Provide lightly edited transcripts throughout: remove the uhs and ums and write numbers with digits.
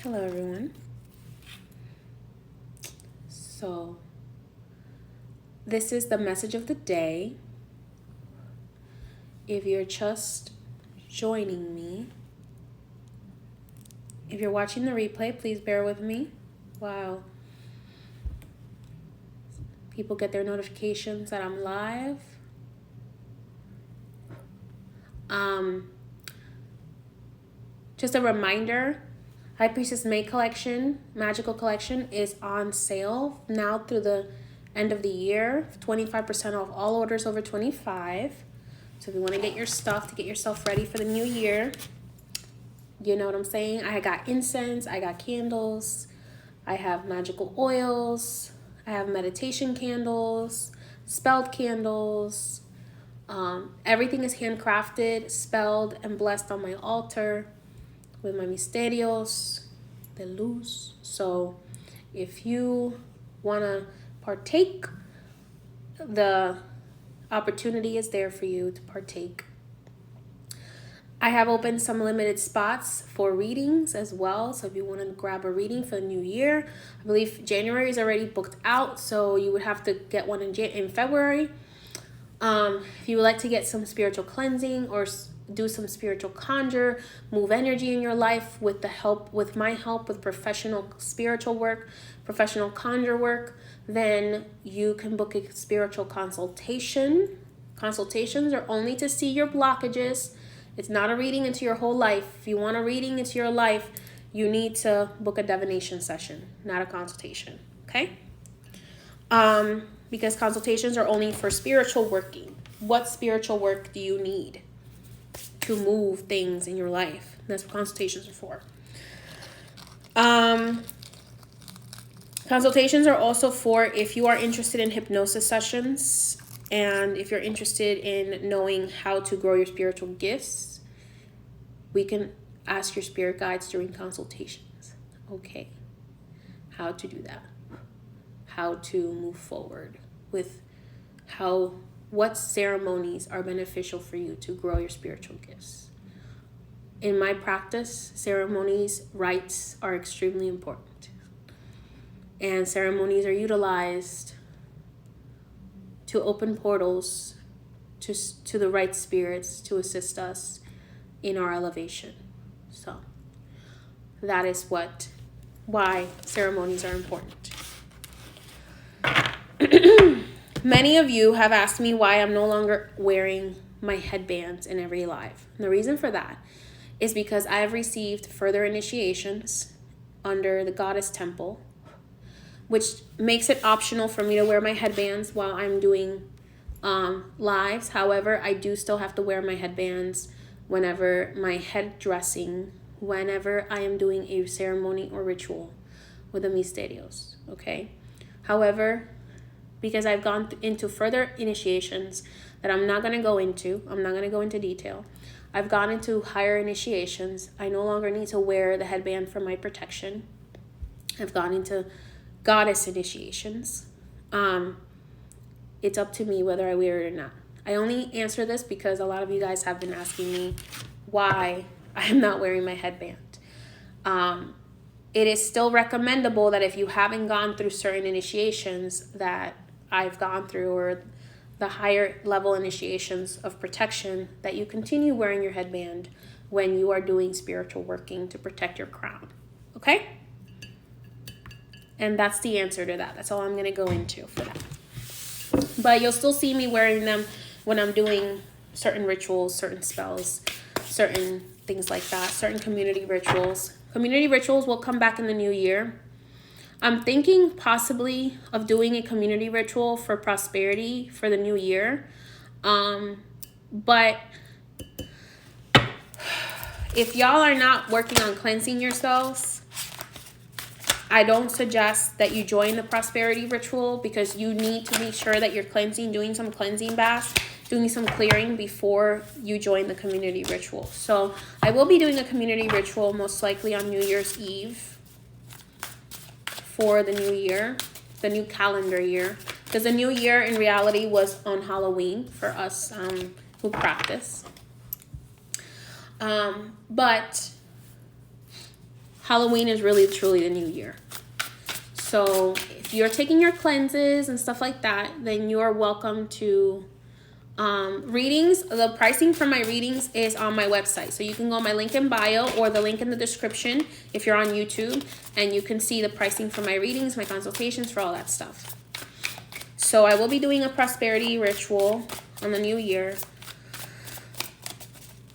Hello, everyone. So, this is the message of the day. If you're just joining me, if you're watching the replay, please bear with me while people get their notifications that I'm live. Just a reminder, High Priestess May collection, Magical Collection, is on sale now through the end of the year. 25% off all orders over 25. So if you want to get your stuff to get yourself ready for the new year, you know what I'm saying? I got incense, I got candles, I have magical oils, I have meditation candles, spelled candles. Everything is handcrafted, spelled, and blessed on my altar with my misterios de luz. So if you want to partake, the opportunity is there for you to partake. I have opened some limited spots for readings as well. So if you want to grab a reading for the new year, I believe January is already booked out, so you would have to get one in February. If you would like to get some spiritual cleansing or do some spiritual conjure, move energy in your life with my help with professional spiritual work, professional conjure work, then you can book a spiritual consultation. Consultations are only to see your blockages. It's not a reading into your whole life. If you want a reading into your life, you need to book a divination session, not a consultation, okay? Because consultations are only for spiritual working. What spiritual work do you need to move things in your life? That's what consultations are for. Consultations are also for if you are interested in hypnosis sessions and if you're interested in knowing how to grow your spiritual gifts. We can ask your spirit guides during consultations. Okay, how to do that. How to move forward with what ceremonies are beneficial for you to grow your spiritual gifts. In my practice, ceremonies, rites are extremely important. And ceremonies are utilized to open portals to the right spirits to assist us in our elevation. So that is why ceremonies are important. Many of you have asked me why I'm no longer wearing my headbands in every live. And the reason for that is because I have received further initiations under the Goddess Temple, which makes it optional for me to wear my headbands while I'm doing lives. However, I do still have to wear my headbands whenever I am doing a ceremony or ritual with the misterios, okay? However, because I've gone into further initiations that I'm not going to go into detail. I've gone into higher initiations. I no longer need to wear the headband for my protection. I've gone into goddess initiations. It's up to me whether I wear it or not. I only answer this because a lot of you guys have been asking me why I'm not wearing my headband. It is still recommendable that if you haven't gone through certain initiations that I've gone through or the higher level initiations of protection, that you continue wearing your headband when you are doing spiritual working to protect your crown. Okay? And that's the answer to that. That's all I'm going to go into for that. But you'll still see me wearing them when I'm doing certain rituals, certain spells, certain things like that, certain community rituals. Community rituals will come back in the new year. I'm thinking possibly of doing a community ritual for prosperity for the new year. But if y'all are not working on cleansing yourselves, I don't suggest that you join the prosperity ritual because you need to make sure that you're cleansing, doing some cleansing baths, doing some clearing before you join the community ritual. So I will be doing a community ritual most likely on New Year's Eve for the new year, the new calendar year, because the new year in reality was on Halloween for us who practice. But Halloween is really truly the new year. So if you're taking your cleanses and stuff like that, then you're welcome to readings. The pricing for my readings is on my website. So you can go on my link in bio or the link in the description if you're on YouTube, and you can see the pricing for my readings, my consultations, for all that stuff. So I will be doing a prosperity ritual on the new year.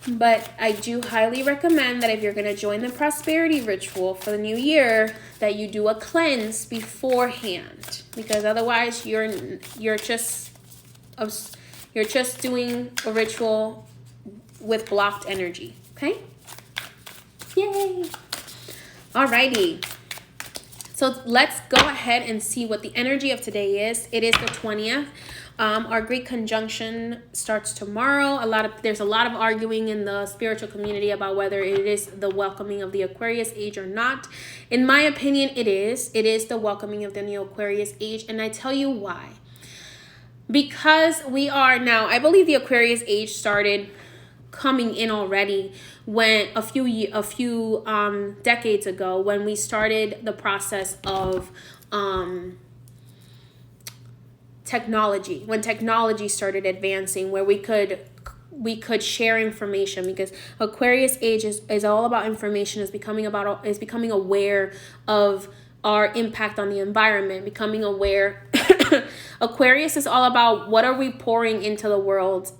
But I do highly recommend that if you're going to join the prosperity ritual for the new year, that you do a cleanse beforehand, because otherwise you're just doing a ritual with blocked energy. Okay? Yay! Alrighty. So let's go ahead and see what the energy of today is. It is the 20th. Our Great Conjunction starts tomorrow. There's a lot of arguing in the spiritual community about whether it is the welcoming of the Aquarius age or not. In my opinion, it is. It is the welcoming of the new Aquarius age, and I tell you why. Because we are now, I believe the Aquarius age started coming in already when a few decades ago, when we started the process of technology, when technology started advancing, where we could share information, because Aquarius age is all about information, is becoming aware of our impact on the environment, becoming aware. Aquarius is all about what are we pouring into the world,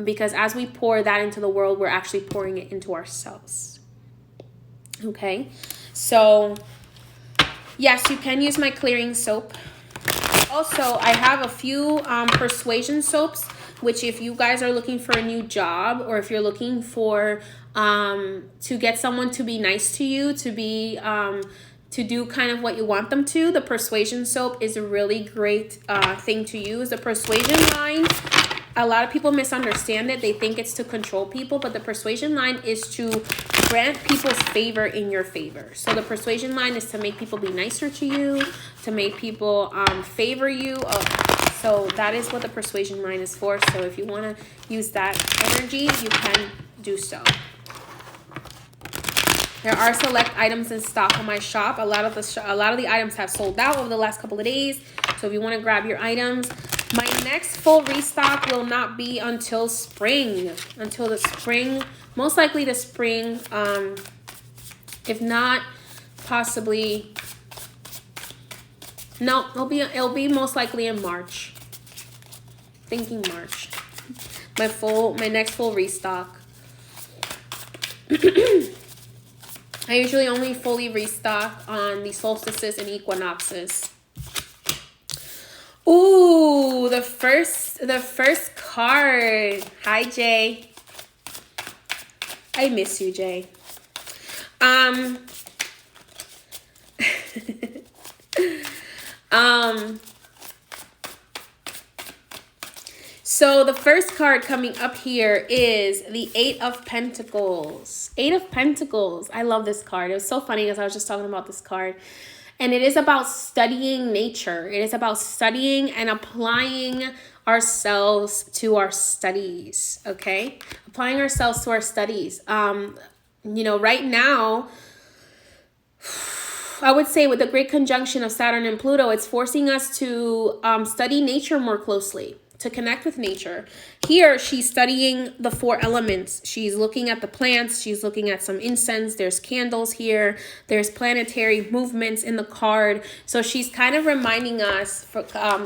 because as we pour that into the world, we're actually pouring it into ourselves. Okay, so yes, you can use my clearing soap. Also, I have a few persuasion soaps, which if you guys are looking for a new job, or if you're looking for to get someone to be nice to you, to do kind of what you want them to, the persuasion soap is a really great thing to use. The persuasion line, a lot of people misunderstand it. They think it's to control people, but the persuasion line is to grant people's favor in your favor. So the persuasion line is to make people be nicer to you, to make people favor you. So that is what the persuasion line is for. So if you want to use that energy, you can do so. There are select items in stock on my shop. A lot of the items have sold out over the last couple of days. So if you want to grab your items, my next full restock will not be until spring. Until the spring, most likely the spring. If not, possibly. No, it'll be most likely in March. Thinking March. My next full restock. I usually only fully restock on the solstices and equinoxes. Ooh, the first card. Hi, Jay. I miss you, Jay. So the first card coming up here is the 8 of Pentacles. 8 of Pentacles. I love this card. It was so funny because I was just talking about this card. And it is about studying nature. It is about studying and applying ourselves to our studies, okay? Applying ourselves to our studies. Right now, I would say with the great conjunction of Saturn and Pluto, it's forcing us to study nature more closely, to connect with nature. Here, she's studying the 4 elements. She's looking at the plants. She's looking at some incense. There's candles here. There's planetary movements in the card. So she's kind of reminding us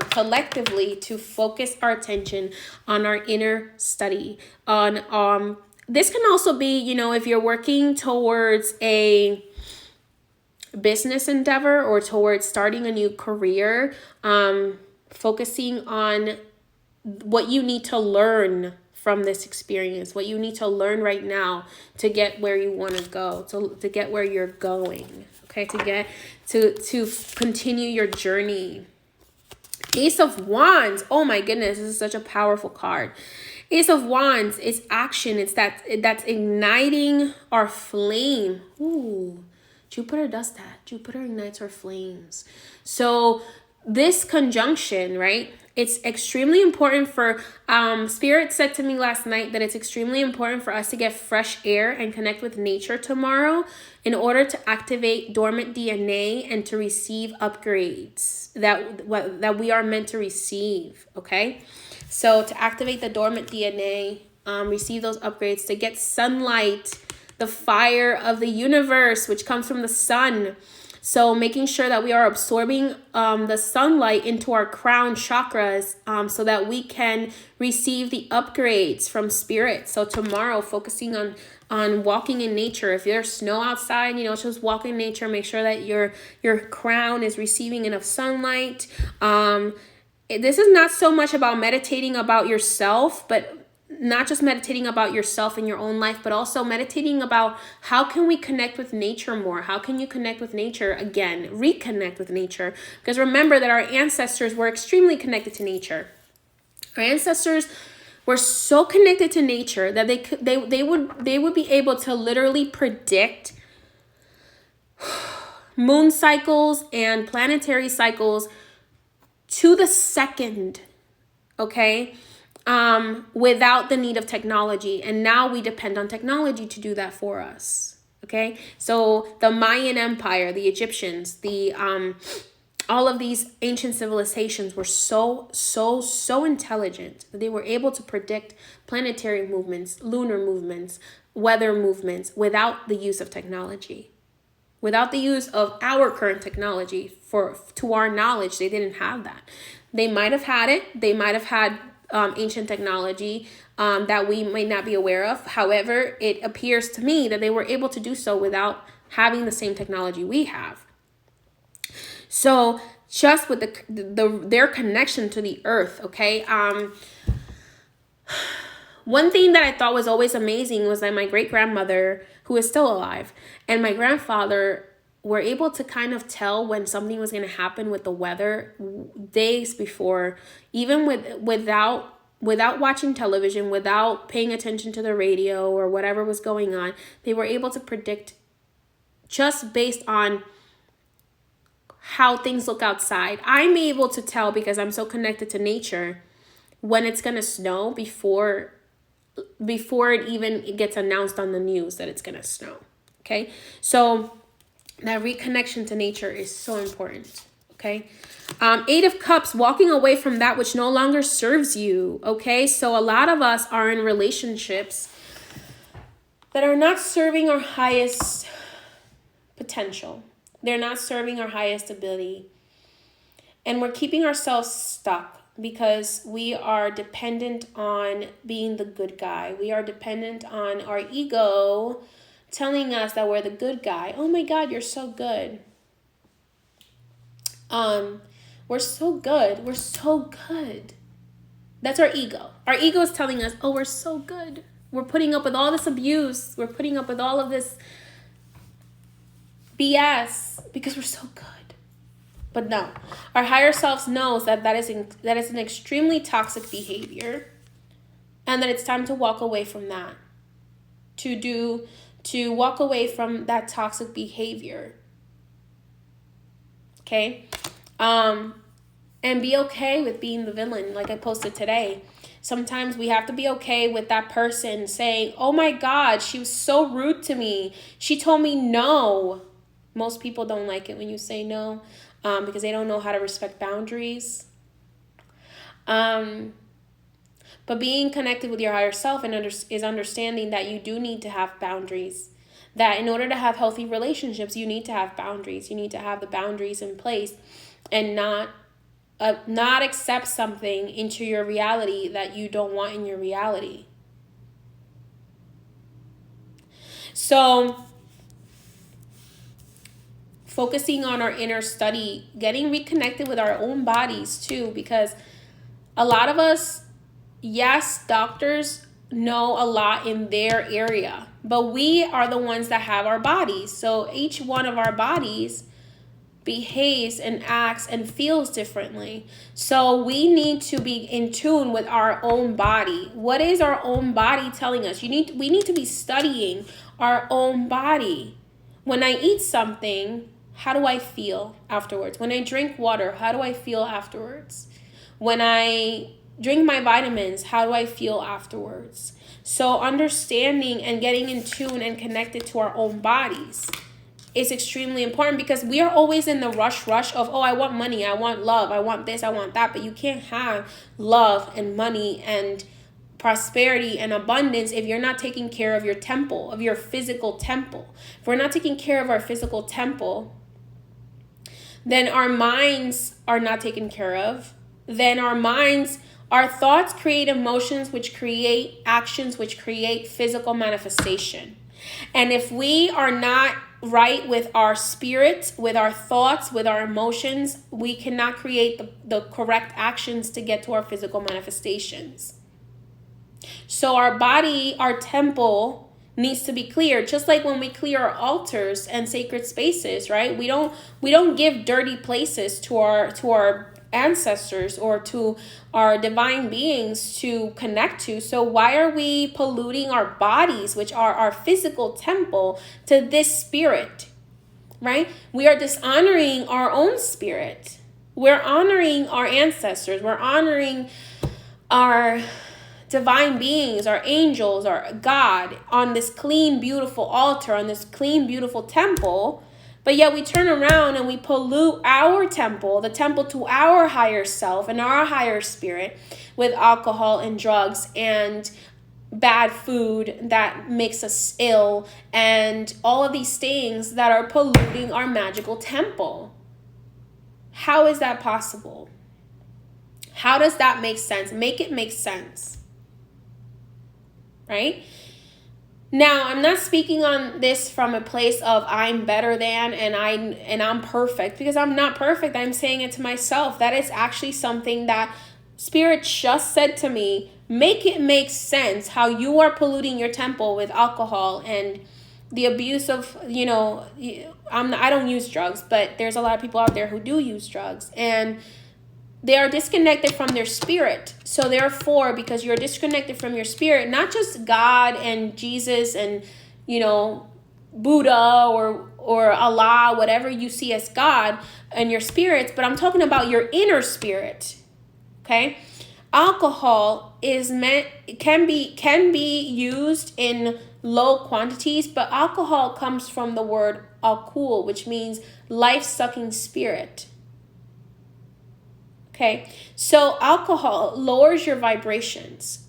collectively to focus our attention on our inner study. This can also be, if you're working towards a business endeavor or towards starting a new career, focusing on what you need to learn from this experience, what you need to learn right now to get where you want to go, to get where you're going, okay, to continue your journey. Ace of Wands. Oh my goodness, this is such a powerful card. Ace of Wands, it's action. It's that's igniting our flame. Ooh, Jupiter does that. Jupiter ignites our flames. So this conjunction, right? It's extremely important for, Spirit said to me last night that it's extremely important for us to get fresh air and connect with nature tomorrow in order to activate dormant DNA and to receive upgrades that we are meant to receive, okay? So to activate the dormant DNA, receive those upgrades, to get sunlight, the fire of the universe, which comes from the sun. So making sure that we are absorbing the sunlight into our crown chakras, so that we can receive the upgrades from spirit. So tomorrow, focusing on walking in nature. If there's snow outside, just walk in nature. Make sure that your crown is receiving enough sunlight. This is not so much about meditating about yourself, but not just meditating about yourself in your own life, but also meditating about how can we connect with nature more? How can you connect with nature again? Reconnect with nature. Because remember that our ancestors were extremely connected to nature. Our ancestors were so connected to nature that they would be able to literally predict moon cycles and planetary cycles to the second, okay? Without the need of technology. And now we depend on technology to do that for us. Okay. So the Mayan Empire, the Egyptians, all of these ancient civilizations were so intelligent that they were able to predict planetary movements, lunar movements, weather movements without the use of technology. Without the use of our current technology, to our knowledge, they didn't have that. They might have had it. They might have had ancient technology that we may not be aware of. However, it appears to me that they were able to do so without having the same technology we have. So just with their connection to the earth, okay? One thing that I thought was always amazing was that my great-grandmother, who is still alive, and my grandfather were able to kind of tell when something was going to happen with the weather days before, even without watching television, without paying attention to the radio or whatever was going on. They were able to predict just based on how things look outside. I'm able to tell because I'm so connected to nature when it's going to snow before it even gets announced on the news that it's going to snow. Okay. So that reconnection to nature is so important. Okay. 8 of Cups, walking away from that which no longer serves you. Okay. So a lot of us are in relationships that are not serving our highest potential. They're not serving our highest ability. And we're keeping ourselves stuck because we are dependent on being the good guy. We are dependent on our ego telling us that we're the good guy. Oh my God, you're so good. We're so good. We're so good. That's our ego. Our ego is telling us, oh, we're so good. We're putting up with all this abuse. We're putting up with all of this BS because we're so good. But no, our higher selves knows that is an extremely toxic behavior, and that it's time to walk away from that. To walk away from that toxic behavior. Okay? And be okay with being the villain, like I posted today. Sometimes we have to be okay with that person saying, oh my God, she was so rude to me. She told me no. Most people don't like it when you say no, because they don't know how to respect boundaries. But being connected with your higher self is understanding that you do need to have boundaries. That in order to have healthy relationships, you need to have boundaries. You need to have the boundaries in place and not accept something into your reality that you don't want in your reality. So focusing on our inner study, getting reconnected with our own bodies too, because a lot of us, yes, doctors know a lot in their area, but we are the ones that have our bodies. So each one of our bodies behaves and acts and feels differently. So we need to be in tune with our own body. What is our own body telling us? We need to be studying our own body. When I eat something, how do I feel afterwards? When I drink water, how do I feel afterwards? When I drink my vitamins, how do I feel afterwards? So understanding and getting in tune and connected to our own bodies is extremely important, because we are always in the rush of, oh, I want money, I want love, I want this, I want that. But you can't have love and money and prosperity and abundance if you're not taking care of your temple, of your physical temple. If we're not taking care of our physical temple, then our minds are not taken care of. Then our thoughts create emotions, which create actions, which create physical manifestation. And if we are not right with our spirit, with our thoughts, with our emotions, we cannot create the correct actions to get to our physical manifestations. So our body, our temple, needs to be clear, just like when we clear our altars and sacred spaces, right? We don't give dirty places to our ancestors or to our divine beings to connect to. So why are we polluting our bodies, which are our physical temple, to this spirit, right? We are dishonoring our own spirit. We're honoring our ancestors. We're honoring our divine beings, our angels, our God, on this clean, beautiful altar, on this clean, beautiful temple. But yet we turn around and we pollute our temple, the temple to our higher self and our higher spirit, with alcohol and drugs and bad food that makes us ill, and all of these things that are polluting our magical temple. How is that possible? How does that make sense? Make it make sense. Right? Now, I'm not speaking on this from a place of I'm better than and I'm perfect, because I'm not perfect. I'm saying it to myself. That is actually something that Spirit just said to me. Make it make sense how you are polluting your temple with alcohol and the abuse of, I don't use drugs, but there's a lot of people out there who do use drugs, and they are disconnected from their spirit. So therefore, because you're disconnected from your spirit, not just God and Jesus and, Buddha or Allah, whatever you see as God and your spirits, but I'm talking about your inner spirit. Okay? Alcohol can be used in low quantities, but alcohol comes from the word alcohol, which means life-sucking spirit. Okay, so alcohol lowers your vibrations.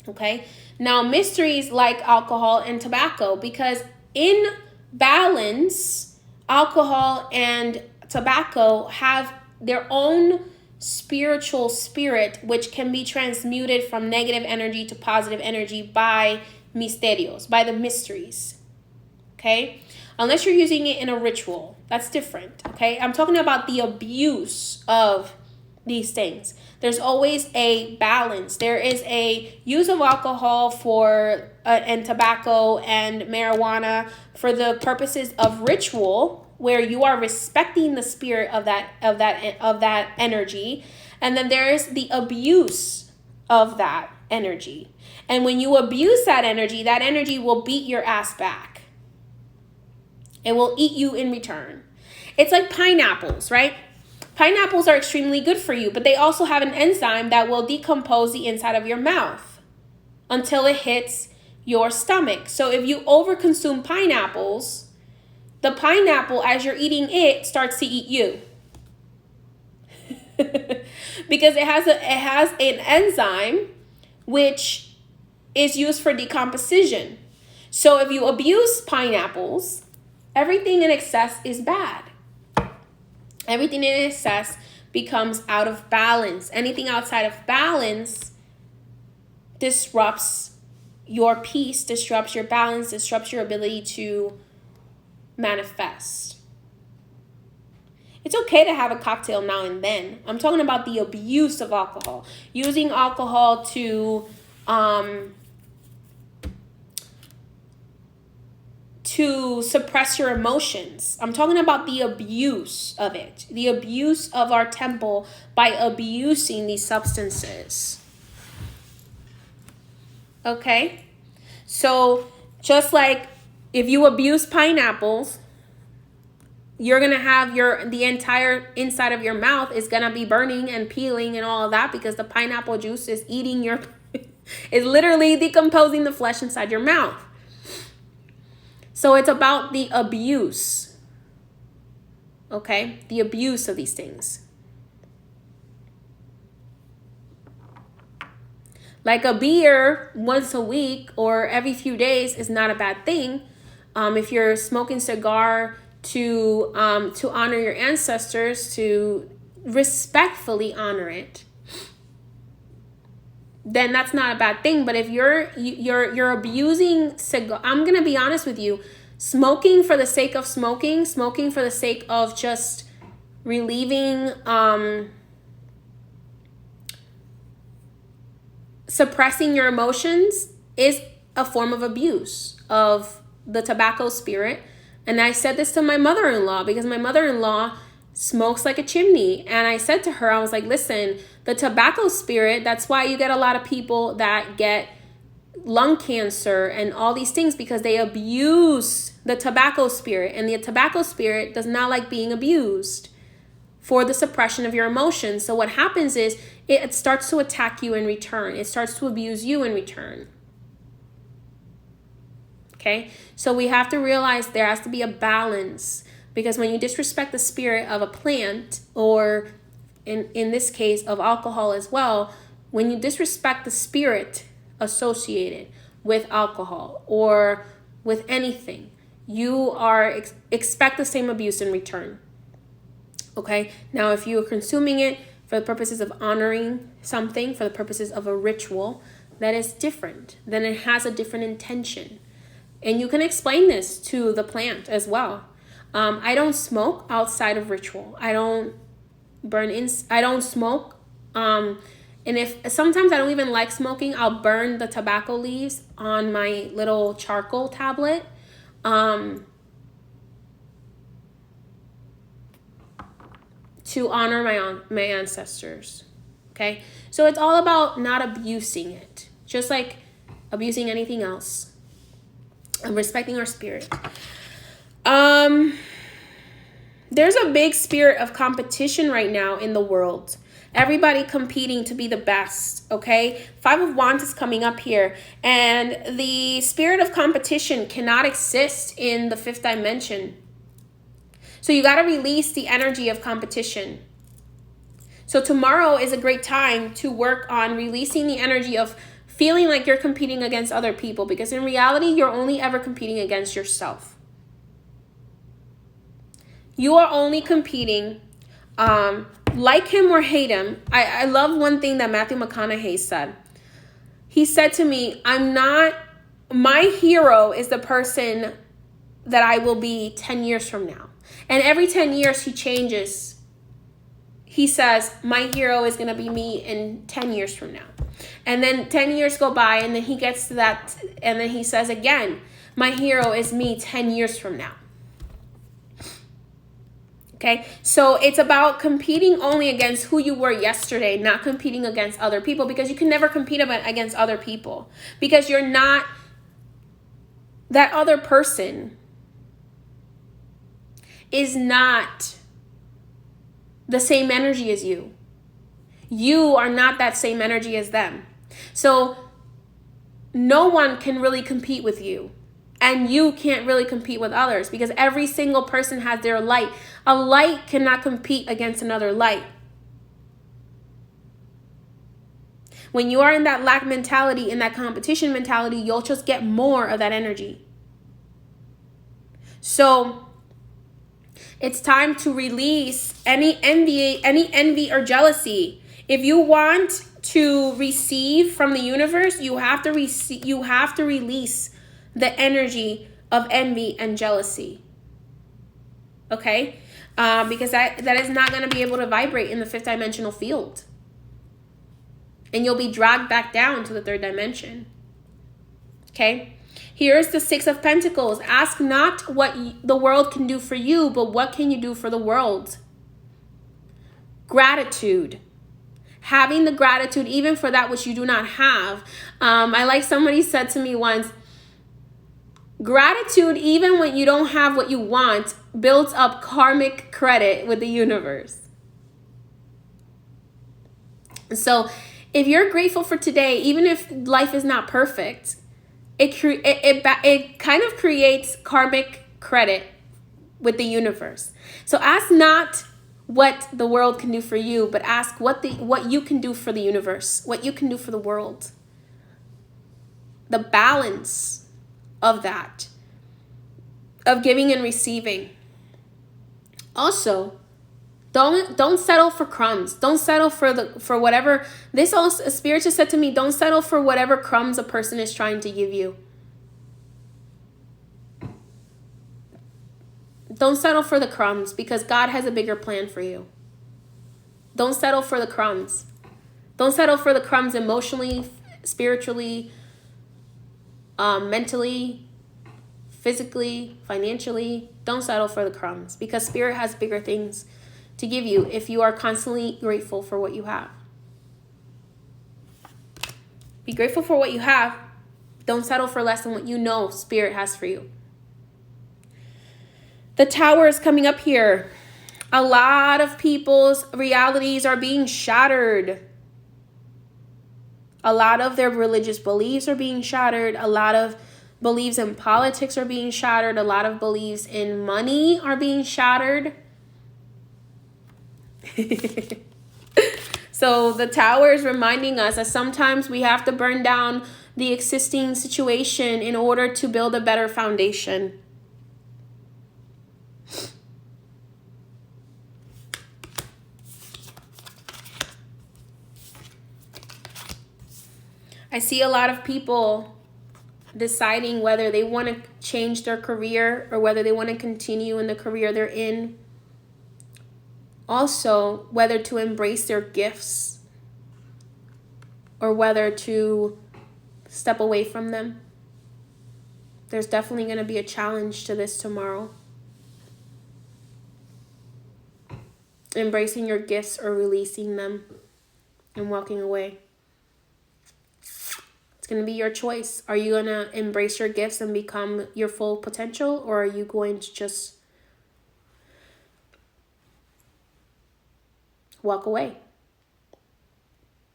Okay, now mysteries like alcohol and tobacco, because in balance, alcohol and tobacco have their own spiritual spirit, which can be transmuted from negative energy to positive energy by misterios, by the mysteries. Okay, unless you're using it in a ritual, that's different. Okay, I'm talking about the abuse of these things. There's always a balance. There is a use of alcohol for and tobacco and marijuana for the purposes of ritual, where you are respecting the spirit of that energy, and then there is the abuse of that energy. And when you abuse that energy will beat your ass back. It will eat you in return. It's like pineapples, right? Pineapples are extremely good for you, but they also have an enzyme that will decompose the inside of your mouth until it hits your stomach. So if you overconsume pineapples, the pineapple, as you're eating it, starts to eat you. Because it has an enzyme which is used for decomposition. So if you abuse pineapples, everything in excess is bad. Everything in excess becomes out of balance. Anything outside of balance disrupts your peace, disrupts your balance, disrupts your ability to manifest. It's okay to have a cocktail now and then. I'm talking about the abuse of alcohol. Using alcohol to suppress your emotions. I'm talking about the abuse of it. The abuse of our temple by abusing these substances. Okay? So just like if you abuse pineapples, you're going to have the entire inside of your mouth is going to be burning and peeling and all of that, because the pineapple juice is eating your, is literally decomposing the flesh inside your mouth. So it's about the abuse. Okay? The abuse of these things. Like a beer once a week or every few days is not a bad thing. If you're smoking cigar to honor your ancestors, to respectfully honor it, then that's not a bad thing. But if you're abusing cigar, I'm gonna be honest with you, smoking for the sake of smoking for the sake of just relieving, suppressing your emotions is a form of abuse of the tobacco spirit. And I said this to my mother-in-law, because my mother-in-law smokes like a chimney. And I said to her, I was like, listen, the tobacco spirit, that's why you get a lot of people that get lung cancer and all these things, because they abuse the tobacco spirit. And the tobacco spirit does not like being abused for the suppression of your emotions. So what happens is it starts to attack you in return. It starts to abuse you in return. Okay? So we have to realize there has to be a balance, because when you disrespect the spirit of a plant, or in this case of alcohol as well, when you disrespect the spirit associated with alcohol or with anything, you are expect the same abuse in return. Okay? Now, if you are consuming it for the purposes of honoring something, for the purposes of a ritual, that is different. Then it has a different intention. And you can explain this to the plant as well. I don't smoke outside of ritual. I don't I don't smoke. And if sometimes I don't even like smoking, I'll burn the tobacco leaves on my little charcoal tablet. To honor my ancestors. Okay? So it's all about not abusing it. Just like abusing anything else. And respecting our spirit. There's a big spirit of competition right now in the world. Everybody competing to be the best, okay? 5 of Wands is coming up here. And the spirit of competition cannot exist in the 5th dimension. So you got to release the energy of competition. So tomorrow is a great time to work on releasing the energy of feeling like you're competing against other people, because in reality, you're only ever competing against yourself. You are only competing, like him or hate him. I love one thing that Matthew McConaughey said. He said to me, my hero is the person that I will be 10 years from now. And every 10 years he changes. He says, my hero is going to be me in 10 years from now. And then 10 years go by, and then he gets to that, and then he says again, my hero is me 10 years from now. Okay, so it's about competing only against who you were yesterday, not competing against other people, because you can never compete against other people, because you're not that other person is not the same energy as you. You are not that same energy as them. So no one can really compete with you. And you can't really compete with others, because every single person has their light. A light cannot compete against another light. When you are in that lack mentality, in that competition mentality, you'll just get more of that energy. So it's time to release any envy or jealousy. If you want to receive from the universe, you have to release the energy of envy and jealousy. Okay? Because that is not going to be able to vibrate in the 5th dimensional field. And you'll be dragged back down to the 3rd dimension. Okay? Here's the 6 of Pentacles. Ask not what the world can do for you, but what can you do for the world? Gratitude. Having the gratitude even for that which you do not have. I like somebody said to me once, Gratitude, even when you don't have what you want, builds up karmic credit with the universe. So if you're grateful for today, even if life is not perfect, it kind of creates karmic credit with the universe. So ask not what the world can do for you, but ask what you can do for the universe, what you can do for the world. The balance of that, of giving and receiving. Also, don't settle for crumbs. Don't settle for whatever. This also, Spirit just said to me, don't settle for whatever crumbs a person is trying to give you. Don't settle for the crumbs, because God has a bigger plan for you. Don't settle for the crumbs. Don't settle for the crumbs emotionally, spiritually, mentally, physically, financially. Don't settle for the crumbs, because Spirit has bigger things to give you if you are constantly grateful for what you have. Be grateful for what you have. Don't settle for less than what you know Spirit has for you. The Tower is coming up here. A lot of people's realities are being shattered. A lot of their religious beliefs are being shattered. A lot of beliefs in politics are being shattered. A lot of beliefs in money are being shattered. So the Tower is reminding us that sometimes we have to burn down the existing situation in order to build a better foundation. I see a lot of people deciding whether they want to change their career or whether they want to continue in the career they're in. Also, whether to embrace their gifts or whether to step away from them. There's definitely going to be a challenge to this tomorrow. Embracing your gifts or releasing them and walking away. Going to be your choice. Are you going to embrace your gifts and become your full potential, or are you going to just walk away?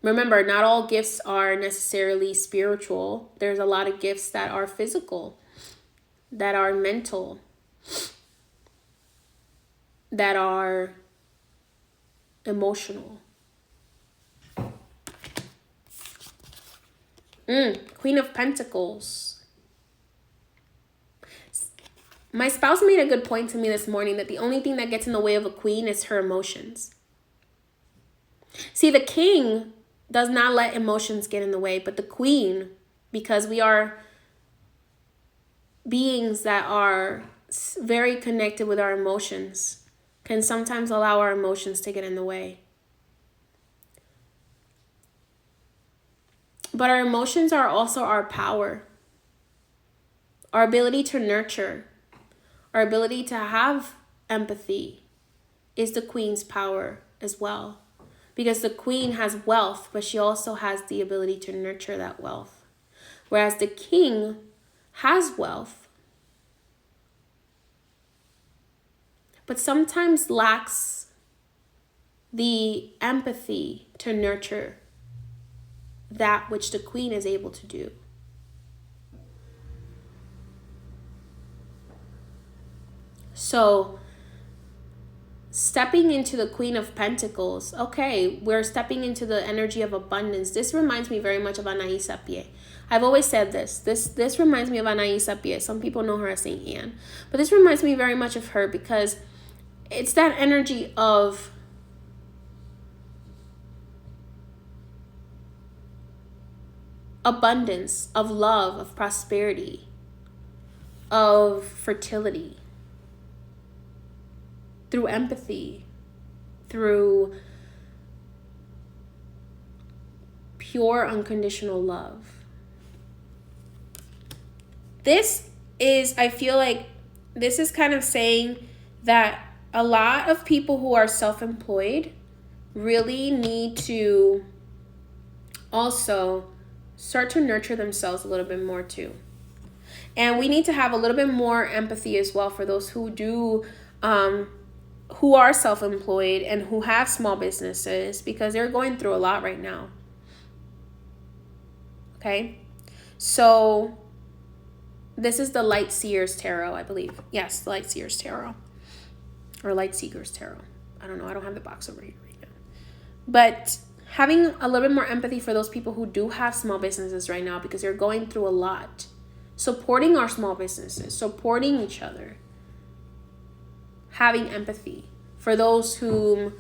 Remember, not all gifts are necessarily spiritual. There's a lot of gifts that are physical, that are mental, that are emotional. Queen of Pentacles. My spouse made a good point to me this morning that the only thing that gets in the way of a queen is her emotions. See, the king does not let emotions get in the way, but the queen, because we are beings that are very connected with our emotions, can sometimes allow our emotions to get in the way. But our emotions are also our power. Our ability to nurture, our ability to have empathy is the queen's power as well. Because the queen has wealth, but she also has the ability to nurture that wealth. Whereas the king has wealth, but sometimes lacks the empathy to nurture that which the queen is able to do. So, stepping into the Queen of Pentacles, okay, we're stepping into the energy of abundance. This reminds me very much of Anaïs Appiah. I've always said this. This reminds me of Anaïs Appiah. Some people know her as Saint Anne. But this reminds me very much of her because it's that energy of abundance, of love, of prosperity, of fertility, through empathy, through pure unconditional love. This is, I feel like this is kind of saying that a lot of people who are self-employed really need to also start to nurture themselves a little bit more too. And we need to have a little bit more empathy as well for those who are self-employed and who have small businesses, because they're going through a lot right now. Okay, so this is the Light Seers Tarot, I believe. Yes, the Light Seers Tarot. Or Light Seekers Tarot. I don't know. I don't have the box over here right now. But having a little bit more empathy for those people who do have small businesses right now, because they're going through a lot. Supporting our small businesses. Supporting each other. Having empathy for those whom...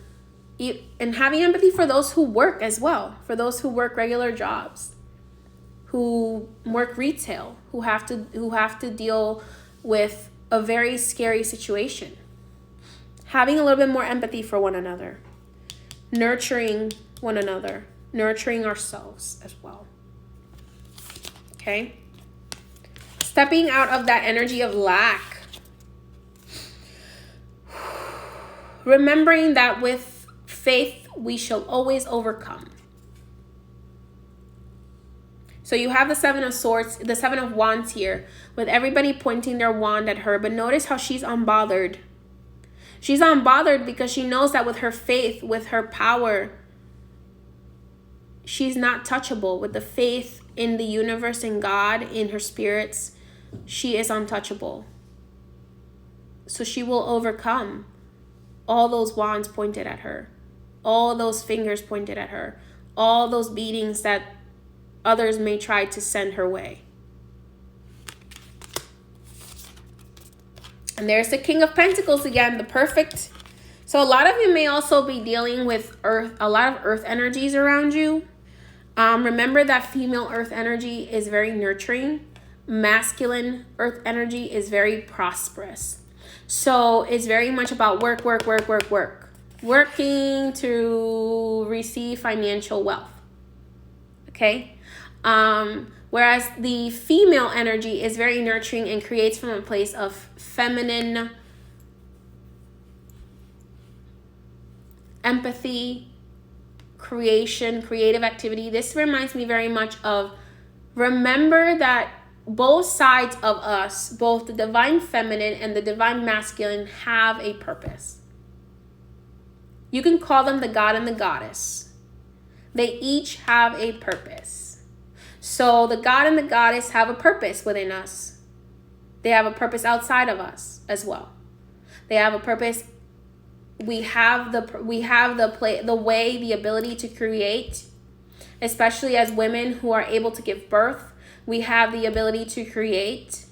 And having empathy for those who work as well. For those who work regular jobs. Who work retail, who have to deal with a very scary situation. Having a little bit more empathy for one another. Nurturing one another. Nurturing ourselves as well. Okay? Stepping out of that energy of lack. Remembering that with faith, we shall always overcome. So you have the Seven of Swords, the Seven of Wands here, with everybody pointing their wand at her. But notice how she's unbothered. She's unbothered because she knows that with her faith, with her power, she's not touchable. With the faith in the universe, in God, in her spirits, she is untouchable. So she will overcome all those wands pointed at her. All those fingers pointed at her. All those beatings that others may try to send her way. And there's the King of Pentacles again, the perfect. So a lot of you may also be dealing with earth, a lot of earth energies around you. Remember that female earth energy is very nurturing. Masculine earth energy is very prosperous. So it's very much about work. Working to receive financial wealth. Okay? Whereas the female energy is very nurturing and creates from a place of feminine empathy, creation, creative activity. This reminds me very much of, remember that both sides of us, both the divine feminine and the divine masculine, have a purpose. You can call them the god and the goddess. They each have a purpose. So the god and the goddess have a purpose within us. They have a purpose outside of us as well. They have a purpose. We have the ability to create, especially as women who are able to give birth. We have the ability to create,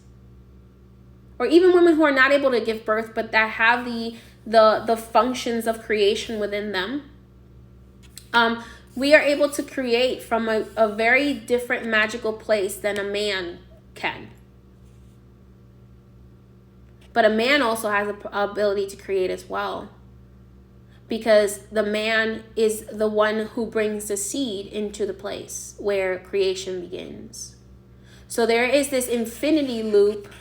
or even women who are not able to give birth, but that have the functions of creation within them. We are able to create from a very different magical place than a man can. But a man also has the ability to create as well, because the man is the one who brings the seed into the place where creation begins. So there is this infinity loop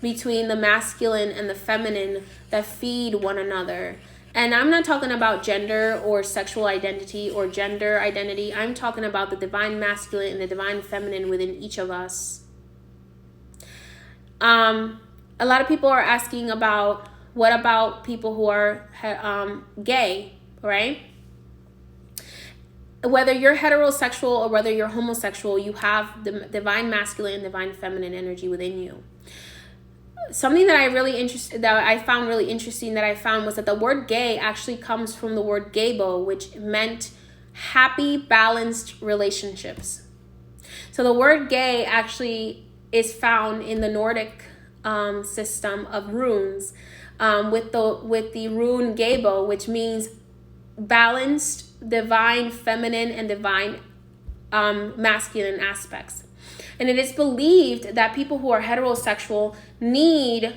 between the masculine and the feminine that feed one another. And I'm not talking about gender or sexual identity or gender identity. I'm talking about the divine masculine and the divine feminine within each of us. A lot of people are asking about, what about people who are gay, right? Whether you're heterosexual or whether you're homosexual, you have the divine masculine and divine feminine energy within you. Something that I found really interesting was that the word gay actually comes from the word gabo, which meant happy, balanced relationships. So the word gay actually is found in the Nordic system of runes, with the rune gabo, which means balanced, divine feminine and divine masculine aspects. And it is believed that people who are heterosexual need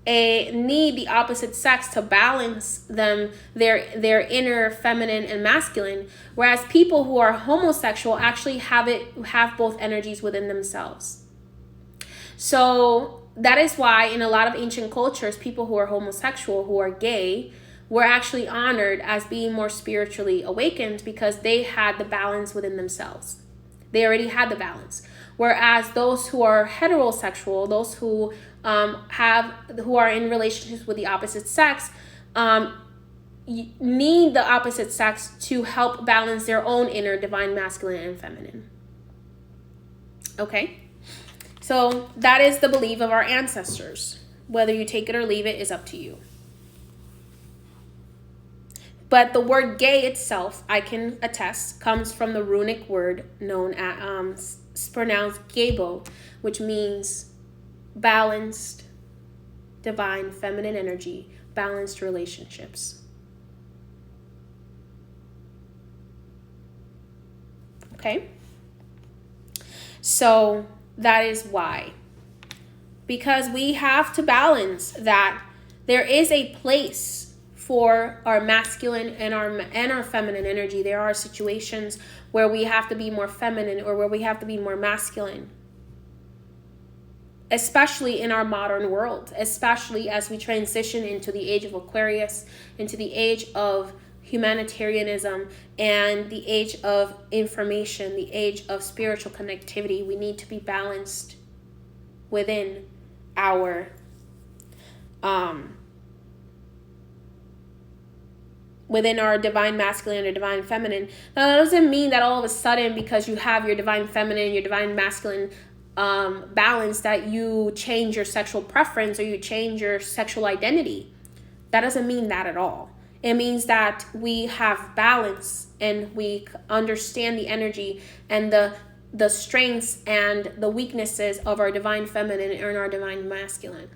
the opposite sex to balance their inner feminine and masculine, whereas people who are homosexual actually have both energies within themselves. So that is why in a lot of ancient cultures, people who are homosexual, who are gay, were actually honored as being more spiritually awakened, because they had the balance within themselves. They already had the balance. Whereas those who are heterosexual, those who who are in relationships with the opposite sex, need the opposite sex to help balance their own inner divine masculine and feminine. Okay? So that is the belief of our ancestors. Whether you take it or leave it is up to you. But the word gay itself, I can attest, comes from the runic word known as, pronounced gebo, which means balanced, divine, feminine energy, balanced relationships. Okay? So that is why. Because we have to balance that there is a place for our masculine and our feminine energy. There are situations where we have to be more feminine or where we have to be more masculine. Especially in our modern world, especially as we transition into the age of Aquarius, into the age of humanitarianism, and the age of information, the age of spiritual connectivity. We need to be balanced within our divine masculine or divine feminine. Now, that doesn't mean that all of a sudden, because you have your divine feminine and your divine masculine balance, that you change your sexual preference or you change your sexual identity. That doesn't mean that at all. It means that we have balance and we understand the energy and the strengths and the weaknesses of our divine feminine and our divine masculine.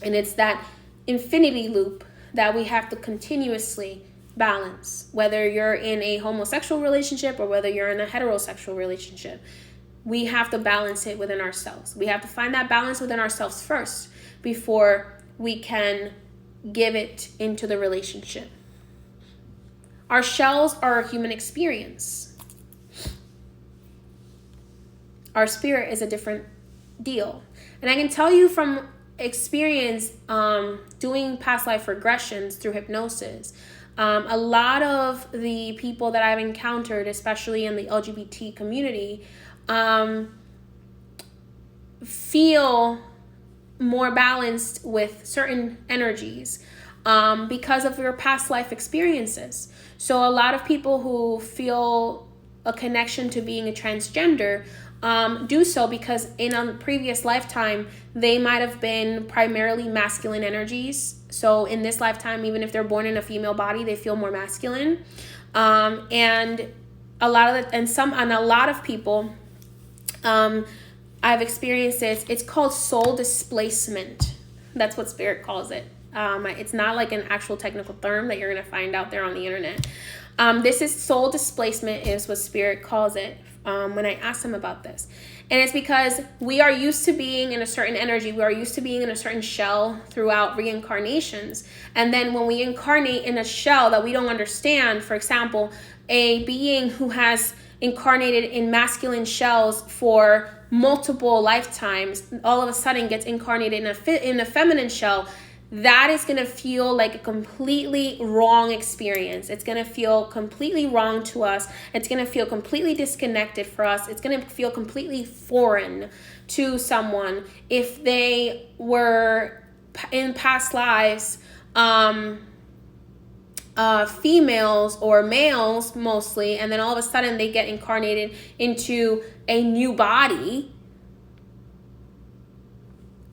And it's that infinity loop that we have to continuously balance, whether you're in a homosexual relationship or whether you're in a heterosexual relationship. We have to balance it within ourselves. We have to find that balance within ourselves first before we can give it into the relationship. Our shells are a human experience. Our spirit is a different deal. And I can tell you from experience doing past life regressions through hypnosis, a lot of the people that I've encountered, especially in the LGBT community, feel more balanced with certain energies because of your past life experiences. So a lot of people who feel a connection to being a transgender do so because in a previous lifetime, they might have been primarily masculine energies. So in this lifetime, even if they're born in a female body, they feel more masculine. And a lot of people, I've experienced this. It's called soul displacement. That's what Spirit calls it. It's not like an actual technical term that you're going to find out there on the internet. This is soul displacement is what Spirit calls it when I asked him about this. And it's because we are used to being in a certain energy. We are used to being in a certain shell throughout reincarnations. And then when we incarnate in a shell that we don't understand, for example, a being who has incarnated in masculine shells for multiple lifetimes all of a sudden gets incarnated in a feminine shell, that is going to feel like a completely wrong experience. It's going to feel completely wrong to us. It's going to feel completely disconnected for us. It's going to feel completely foreign to someone if they were in past lives females or males mostly, and then all of a sudden they get incarnated into a new body.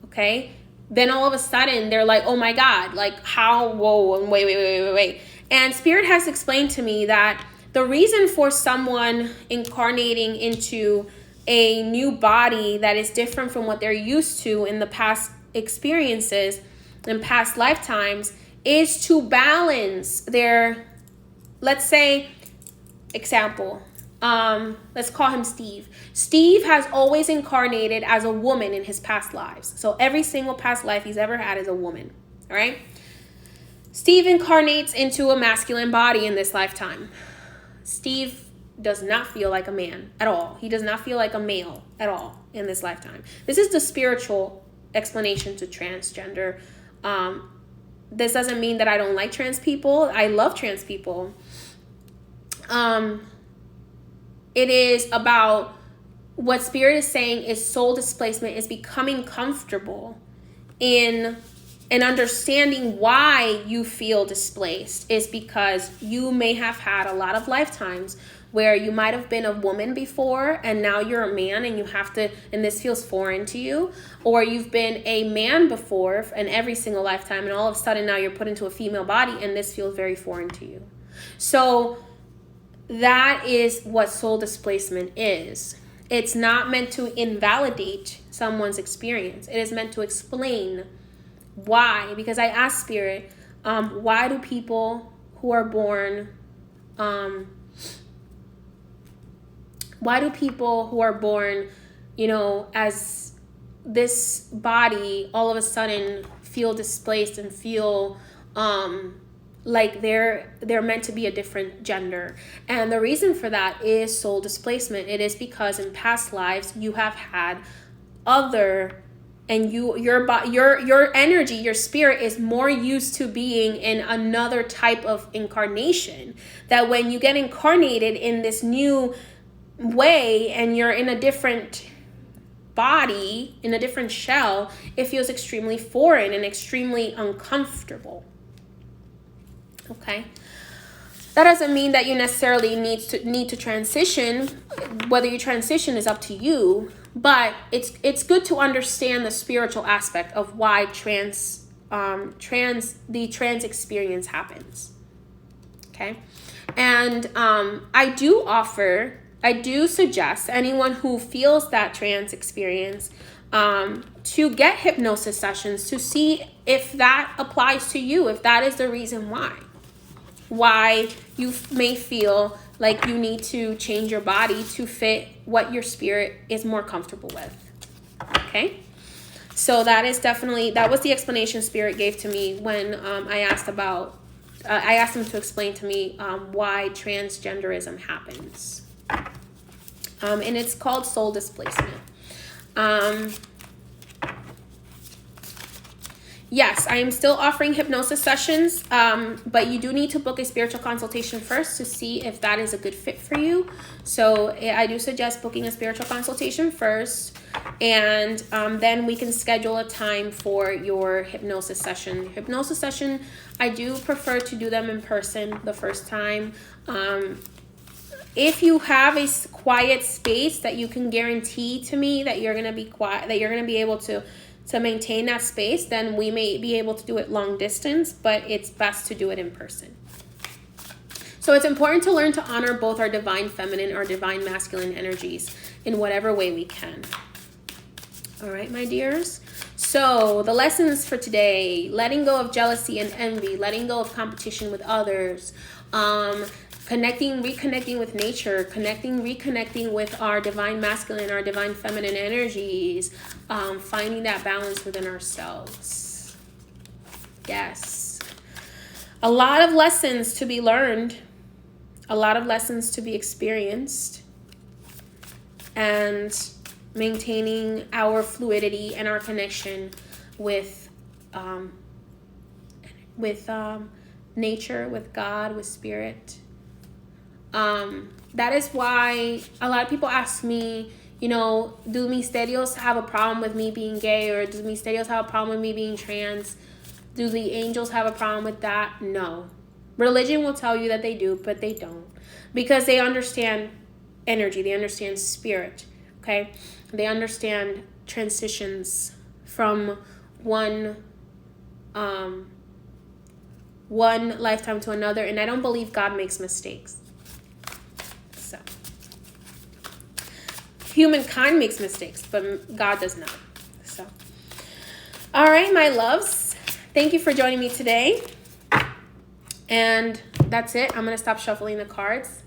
Okay? Then all of a sudden they're like, oh my God, like how, whoa, and wait. And Spirit has explained to me that the reason for someone incarnating into a new body that is different from what they're used to in the past experiences and past lifetimes is to balance their, let's say, example, let's call him Steve. Steve has always incarnated as a woman in his past lives. So every single past life he's ever had is a woman, all right? Steve incarnates into a masculine body in this lifetime. Steve does not feel like a man at all. He does not feel like a male at all in this lifetime. This is the spiritual explanation to transgender. This doesn't mean that I don't like trans people. I love trans people. It is about what Spirit is saying is soul displacement is becoming comfortable in and understanding why you feel displaced is because you may have had a lot of lifetimes where you might have been a woman before and now you're a man and you have to, and this feels foreign to you, or you've been a man before and every single lifetime and all of a sudden now you're put into a female body and this feels very foreign to you. So that is what soul displacement is. It's not meant to invalidate someone's experience. It is meant to explain why. Because I asked Spirit, why do people who are born, as this body all of a sudden feel displaced and feel like they're meant to be a different gender? And the reason for that is soul displacement. It is because in past lives you have had other, and your energy, your spirit is more used to being in another type of incarnation, that when you get incarnated in this new way and you're in a different body, in a different shell, it feels extremely foreign and extremely uncomfortable. Okay, that doesn't mean that you necessarily need to transition. Whether you transition is up to you, but it's good to understand the spiritual aspect of why the trans experience happens. Okay, and I do suggest anyone who feels that trans experience to get hypnosis sessions to see if that applies to you, if that is the reason why you may feel like you need to change your body to fit what your spirit is more comfortable with. Okay, so that was the explanation Spirit gave to me when I asked him to explain to me why transgenderism happens. And it's called soul displacement. Yes, I am still offering hypnosis sessions, but you do need to book a spiritual consultation first to see if that is a good fit for you. So I do suggest booking a spiritual consultation first, and then we can schedule a time for your hypnosis session. Hypnosis session, I do prefer to do them in person the first time. If you have a quiet space that you can guarantee to me that you're going to be quiet, that you're going to be able to maintain that space, then we may be able to do it long distance, but it's best to do it in person. So it's important to learn to honor both our divine feminine or divine masculine energies in whatever way we can. All right, my dears. So the lessons for today: letting go of jealousy and envy, letting go of competition with others, reconnecting with nature, reconnecting with our divine masculine, our divine feminine energies, finding that balance within ourselves. Yes. A lot of lessons to be learned, a lot of lessons to be experienced, and maintaining our fluidity and our connection with nature, with God, with spirit. That is why a lot of people ask me, do Misterios have a problem with me being gay, or do Misterios have a problem with me being trans? Do the angels have a problem with that? No. Religion will tell you that they do, but they don't, because they understand energy. They understand spirit. Okay. They understand transitions from one lifetime to another. And I don't believe God makes mistakes. So humankind makes mistakes, but God does not. So, all right, my loves, thank you for joining me today. And that's it. I'm going to stop shuffling the cards.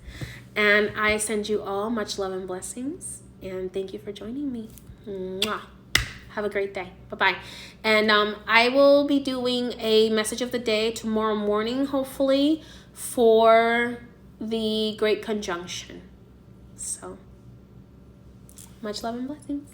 And I send you all much love and blessings. And thank you for joining me. Mwah. Have a great day. Bye-bye. And I will be doing a message of the day tomorrow morning, hopefully, for the Great Conjunction. So, much love and blessings.